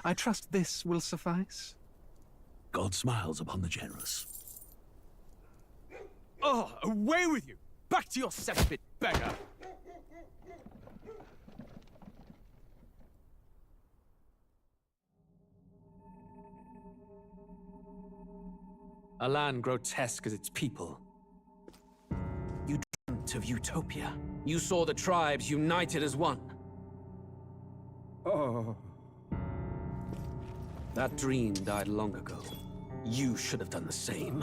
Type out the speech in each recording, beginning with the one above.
I trust this will suffice. God smiles upon the generous. Oh, away with you! Back to your cesspit, beggar! A land grotesque as its people. You dreamt of utopia. You saw the tribes united as one. Oh. That dream died long ago. You should have done the same.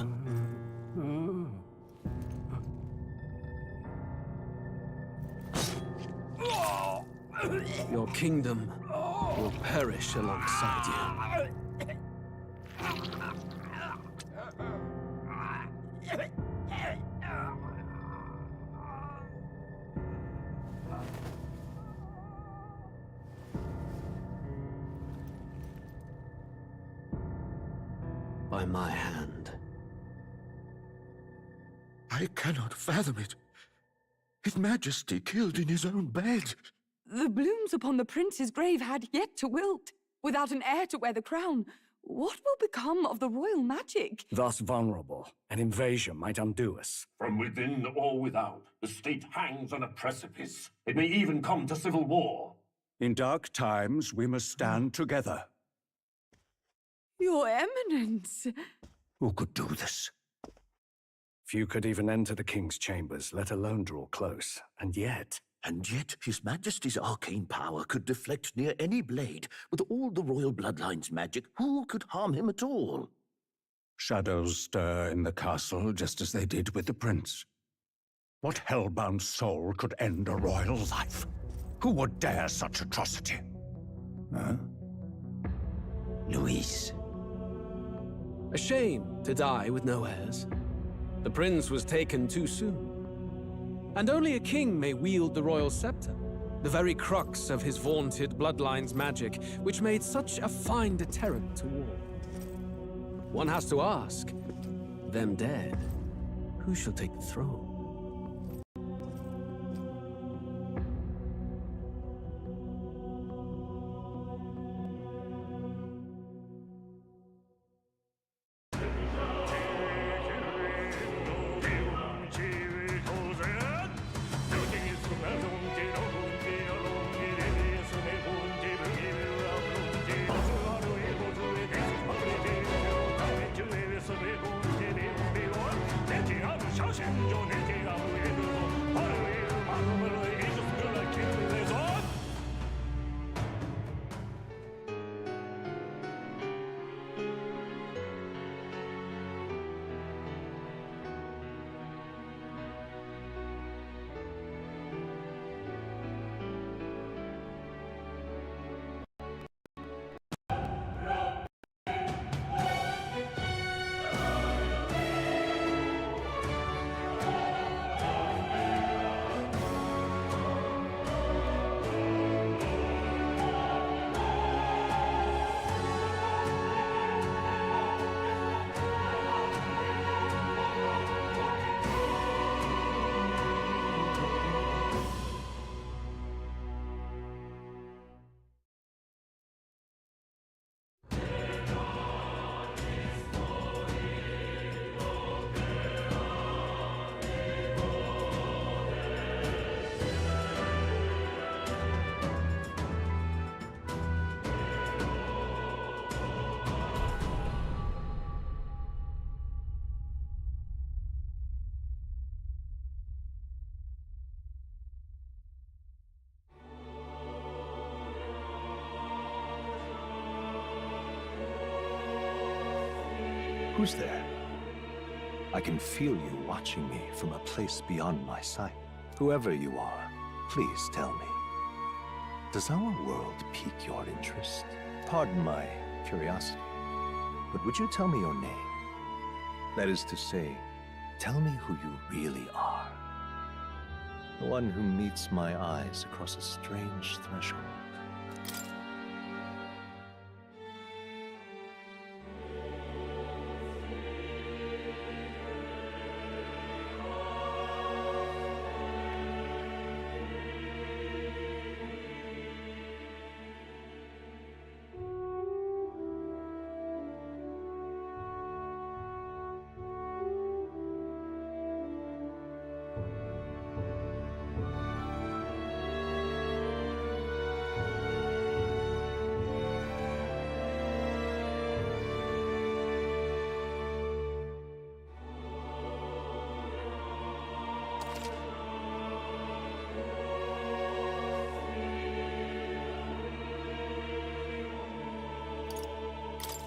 Your kingdom will perish alongside you. By my hand. I cannot fathom it. His Majesty killed in his own bed. The blooms upon the prince's grave had yet to wilt. Without an heir to wear the crown, what will become of the royal magic? Thus vulnerable, an invasion might undo us. From within or without, the state hangs on a precipice. It may even come to civil war. In dark times, we must stand together. Your Eminence! Who could do this? Few could even enter the king's chambers, let alone draw close. And yet His Majesty's arcane power could deflect near any blade. With all the royal bloodline's magic, who could harm him at all? Shadows stir in the castle just as they did with the prince. What hellbound soul could end a royal life? Who would dare such atrocity? Huh? Luis. A shame to die with no heirs. The prince was taken too soon. And only a king may wield the royal scepter, the very crux of his vaunted bloodline's magic, which made such a fine deterrent to war. One has to ask, them dead, who shall take the throne? Who's there? I can feel you watching me from a place beyond my sight. Whoever you are, please tell me. Does our world pique your interest? Pardon my curiosity, but would you tell me your name? That is to say, tell me who you really are. The one who meets my eyes across a strange threshold.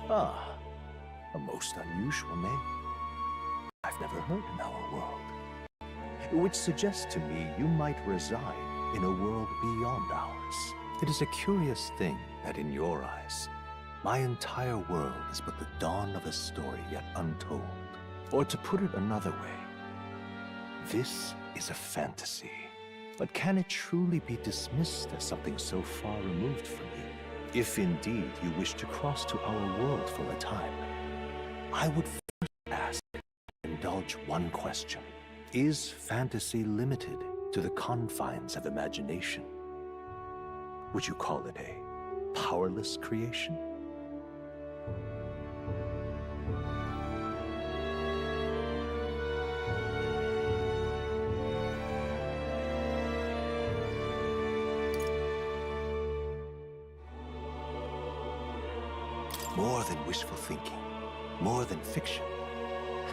Ah, a most unusual name. I've never heard in our world. Which suggests to me you might reside in a world beyond ours. It is a curious thing that in your eyes, my entire world is but the dawn of a story yet untold. Or to put it another way, this is a fantasy. But can it truly be dismissed as something so far removed from you? If indeed you wish to cross to our world for a time, I would first ask, indulge one question. Is fantasy limited to the confines of imagination? Would you call it a powerless creation? More than wishful thinking, more than fiction.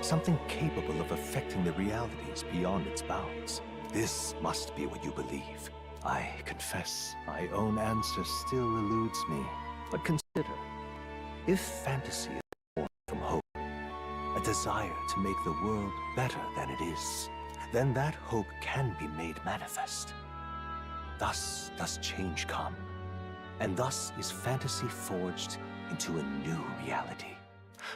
Something capable of affecting the realities beyond its bounds. This must be what you believe. I confess, my own answer still eludes me. But consider, if fantasy is born from hope, a desire to make the world better than it is, then that hope can be made manifest. Thus does change come, and thus is fantasy forged into a new reality.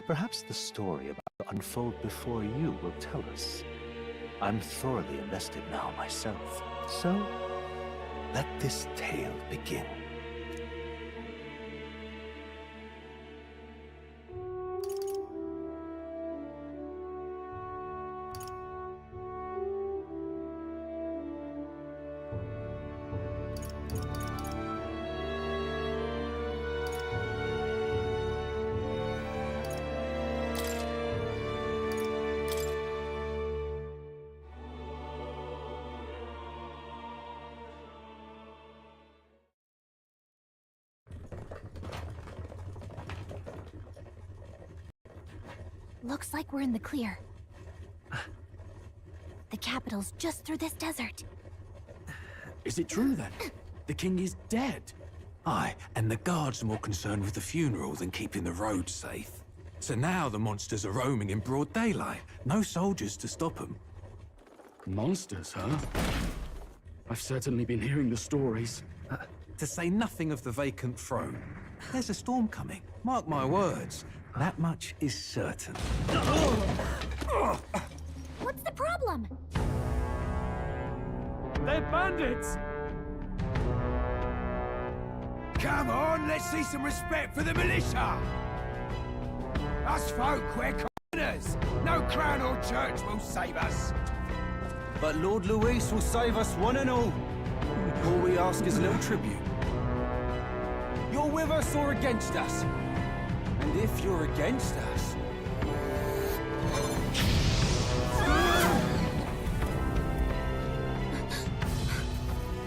Perhaps the story about to unfold before you will tell us. I'm thoroughly invested now myself, so let this tale begin. Looks like we're in the clear. The capital's just through this desert. Is it true then? The king is dead? Aye, and the guards are more concerned with the funeral than keeping the roads safe. So now the monsters are roaming in broad daylight. No soldiers to stop them. Monsters, huh? I've certainly been hearing the stories. To say nothing of the vacant throne. There's a storm coming, mark my words. That much is certain. What's the problem? They're bandits! Come on, let's see some respect for the militia! Us folk, we're commoners! No crown or church will save us! But Lord Luis will save us one and all. All we ask is a little tribute. You're with us or against us? And if you're against us...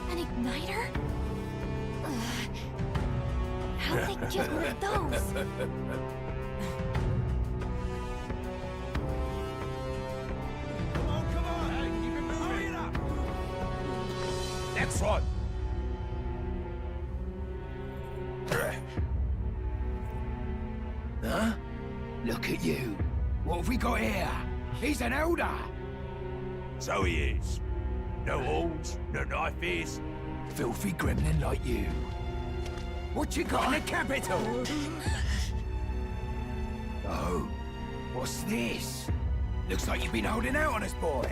An igniter? How'd they get one of those? Come on, hey, keep it moving. Hurry it up! That's right. Huh? Look at you. What have we got here? He's an elder. So he is. No horns, no knife is. Filthy gremlin like you. What you got in the capital? Oh, what's this? Looks like you've been holding out on us, boy.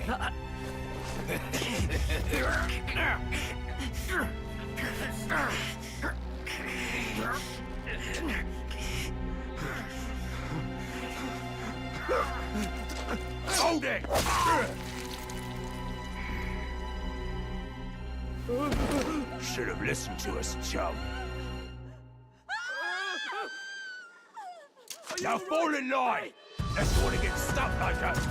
Hold it! Should have listened to us, chum. Now fall in line! Let's want to get stuck like us.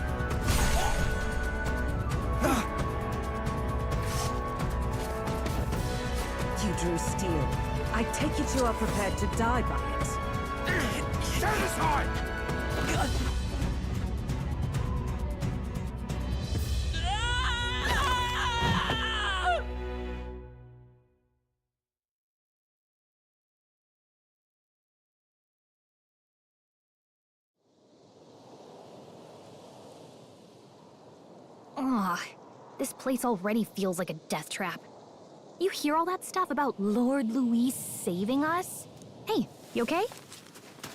You drew steel. I take it you are prepared to die by it. Stand aside! Ugh, this place already feels like a death trap. You hear all that stuff about Lord Louis saving us? Hey, you okay?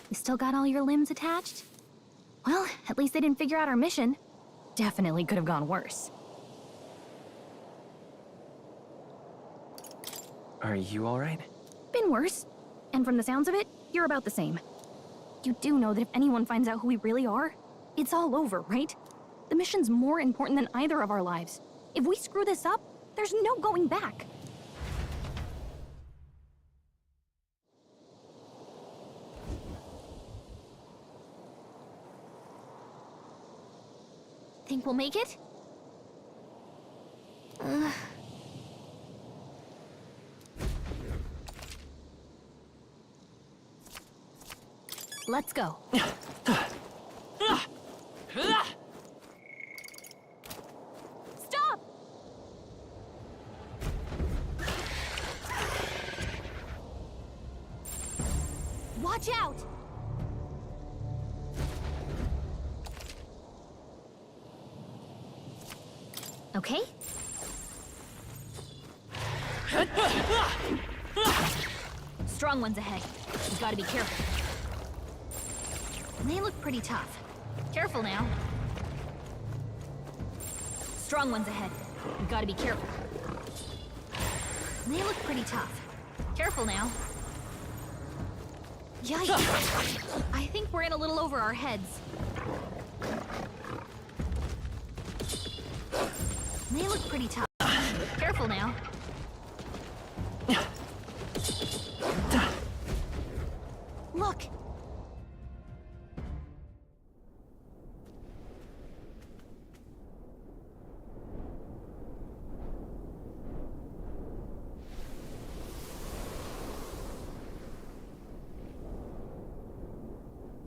You still got all your limbs attached? Well, at least they didn't figure out our mission. Definitely could have gone worse. Are you alright? Been worse. And from the sounds of it, you're about the same. You do know that if anyone finds out who we really are, it's all over, right? The mission's more important than either of our lives. If we screw this up, there's no going back. Think we'll make it? Let's go. Stop! Watch out! Okay? Strong ones ahead. You gotta be careful. They look pretty tough. Careful now. Strong ones ahead. You gotta be careful. They look pretty tough. Careful now. Yikes. I think we're in a little over our heads. They look pretty tough. Careful now. Look!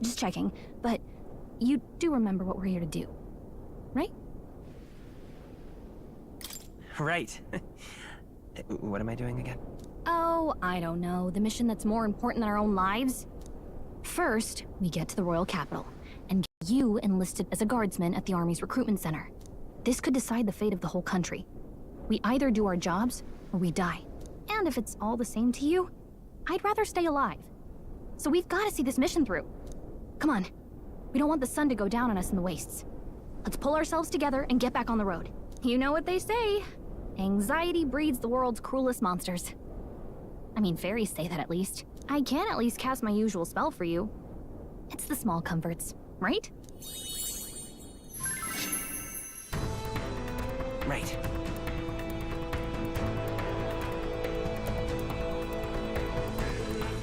Just checking, but you do remember what we're here to do, right? Right. What am I doing again? Oh, I don't know. The mission that's more important than our own lives? First, we get to the royal capital, and get you enlisted as a guardsman at the army's recruitment center. This could decide the fate of the whole country. We either do our jobs, or we die. And if it's all the same to you, I'd rather stay alive. So we've got to see this mission through. Come on. We don't want the sun to go down on us in the wastes. Let's pull ourselves together and get back on the road. You know what they say. Anxiety breeds the world's cruelest monsters. I mean, fairies say that at least. I can at least cast my usual spell for you. It's the small comforts, right? Right.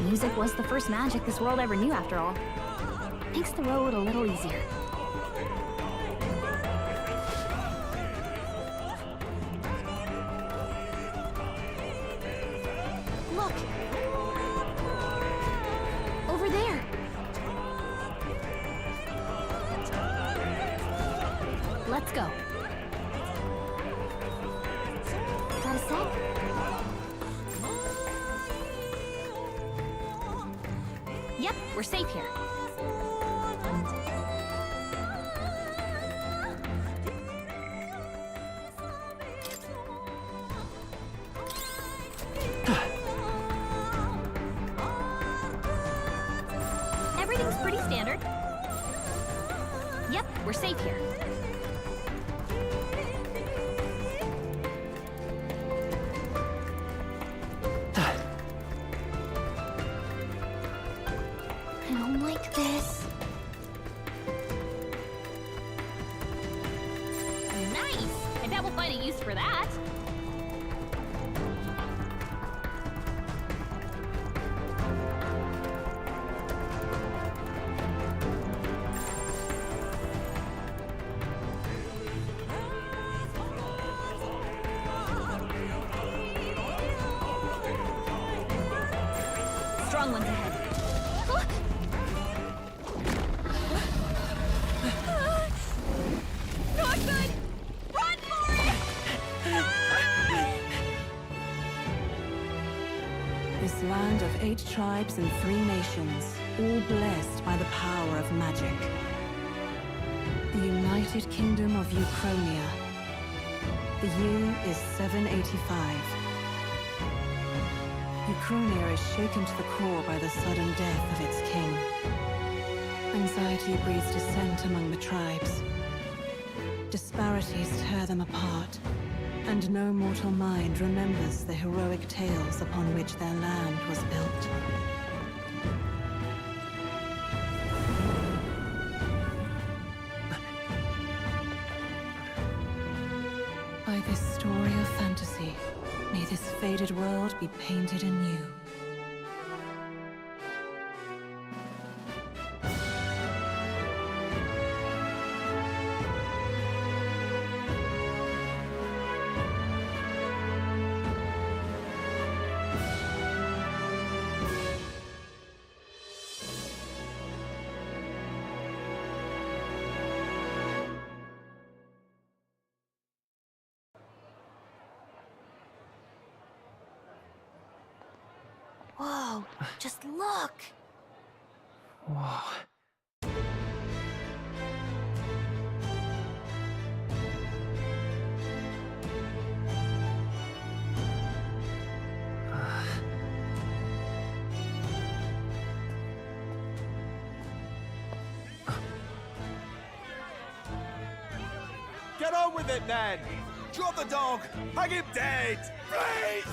Music was the first magic this world ever knew, after all. Makes the road a little easier. Look! Over there! Let's go. Got a sec? Yep, we're safe here. Everything's pretty standard. Yep, we're safe here. I don't like this. Nice! I bet we'll find a use for that. Strong ones ahead. Not good! Run for it! This land of 8 tribes and 3 nations, all blessed by the power of magic. The United Kingdom of Uchronia, The year is 785. Ukraine is shaken to the core by the sudden death of its king. Anxiety breeds dissent among the tribes. Disparities tear them apart, and no mortal mind remembers the heroic tales upon which their land was built. By this story of fantasy, may this faded world be painted anew. Whoa, just look! Whoa. Get on with it, then! Drop the dog! Hang him dead! Please!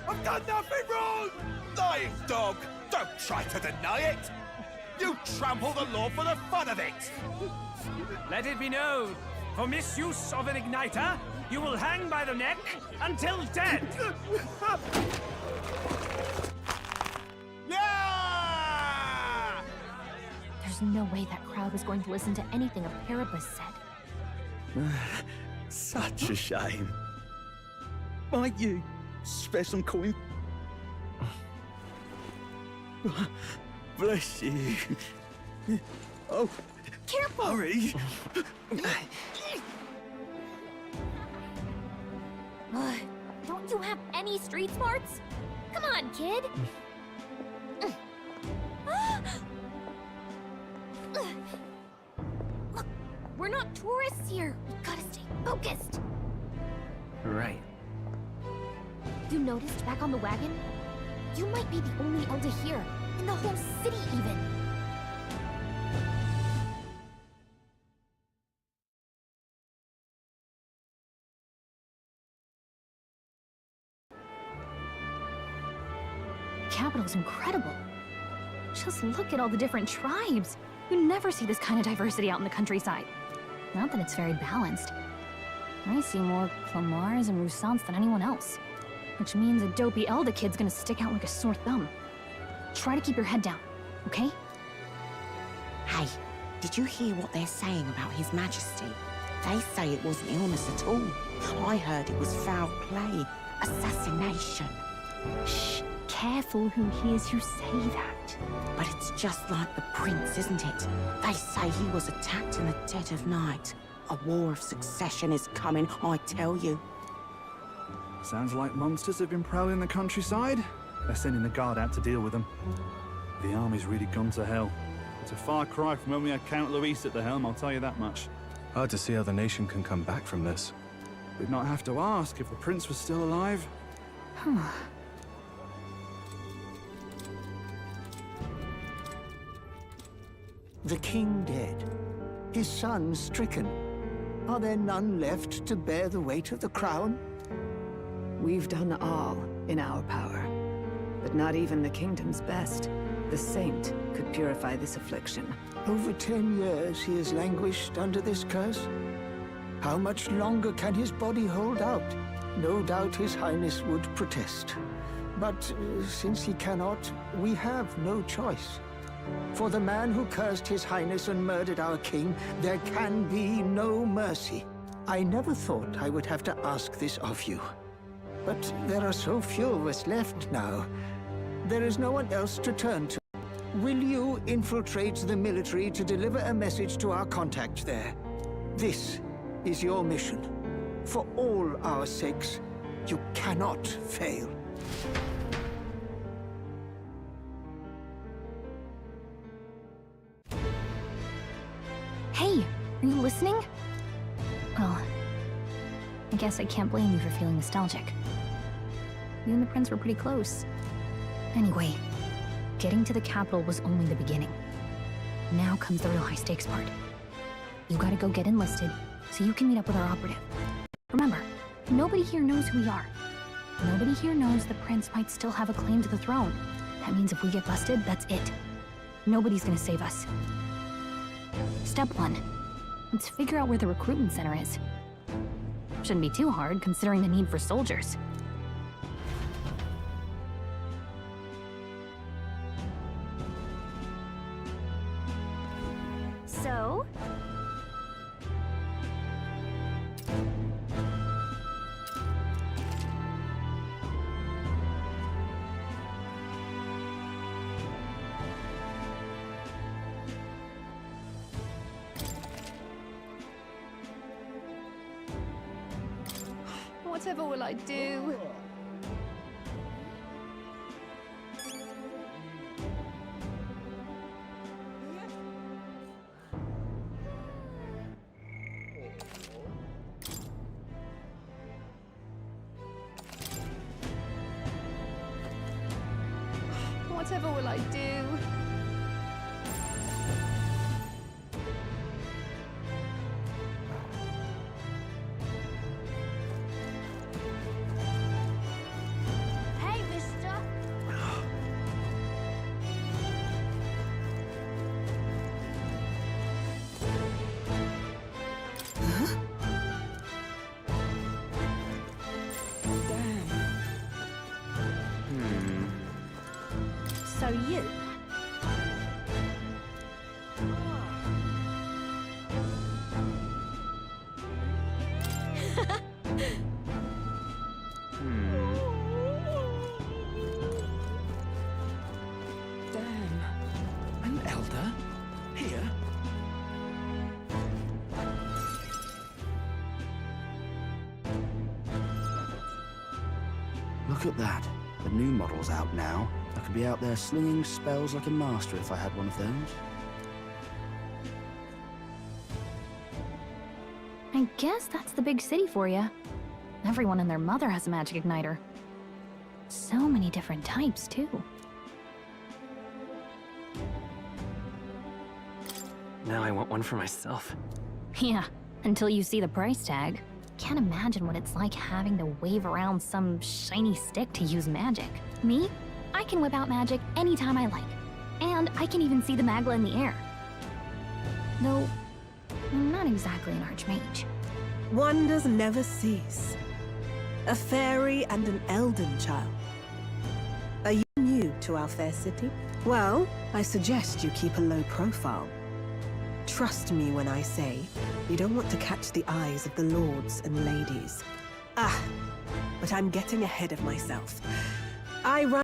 I've done nothing wrong! Lying dog! Don't try to deny it! You trample the law for the fun of it! Let it be known, for misuse of an igniter, you will hang by the neck until dead! Yeah! There's no way that crowd was going to listen to anything a Paribus said. Such a shame. Might you spare some coin? Bless you. Oh, careful! Hurry! Don't you have any street smarts? Come on, kid! Look, we're not tourists here. We gotta stay focused. Right. You noticed back on the wagon? You might be the only elder here, in the whole city even. The capital's incredible. Just look at all the different tribes. You never see this kind of diversity out in the countryside. Not that it's very balanced. I see more Clamars and Roussants than anyone else. Which means a dopey Elda kid's gonna stick out like a sore thumb. Try to keep your head down, okay? Hey, did you hear what they're saying about His Majesty? They say it wasn't illness at all. I heard it was foul play, assassination. Shh, careful who hears you say that. But it's just like the prince, isn't it? They say he was attacked in the dead of night. A war of succession is coming, I tell you. Sounds like monsters have been prowling the countryside. They're sending the guard out to deal with them. The army's really gone to hell. It's a far cry from when we had Count Luis at the helm, I'll tell you that much. Hard to see how the nation can come back from this. We'd not have to ask if the prince was still alive. The king dead, his son stricken. Are there none left to bear the weight of the crown? We've done all in our power, but not even the kingdom's best, the saint, could purify this affliction. Over 10 years he has languished under this curse. How much longer can his body hold out? No doubt his highness would protest. But since he cannot, we have no choice. For the man who cursed his highness and murdered our king, there can be no mercy. I never thought I would have to ask this of you. But there are so few of us left now. There is no one else to turn to. Will you infiltrate the military to deliver a message to our contact there? This is your mission. For all our sakes, you cannot fail. Hey, are you listening? Well, I guess I can't blame you for feeling nostalgic. You and the prince were pretty close. Anyway, getting to the capital was only the beginning. Now comes the real high-stakes part. You gotta go get enlisted, so you can meet up with our operative. Remember, nobody here knows who we are. Nobody here knows the prince might still have a claim to the throne. That means if we get busted, that's it. Nobody's gonna save us. Step 1. Let's figure out where the recruitment center is. Shouldn't be too hard, considering the need for soldiers. So? Whatever will I do? Whatever will I do? Hey, mister! So you? Damn. An elder? Here? Look at that. The new model's out now. I could be out there slinging spells like a master if I had one of those. I guess that's the big city for you. Everyone and their mother has a magic igniter. So many different types, too. Now I want one for myself. Yeah, until you see the price tag. Can't imagine what it's like having to wave around some shiny stick to use magic. Me? I can whip out magic anytime I like. And I can even see the Magla in the air. Though, I'm not exactly an archmage. Wonders never cease. A fairy and an elden child. Are you new to our fair city? Well, I suggest you keep a low profile. Trust me when I say, you don't want to catch the eyes of the lords and ladies. Ah, but I'm getting ahead of myself. I run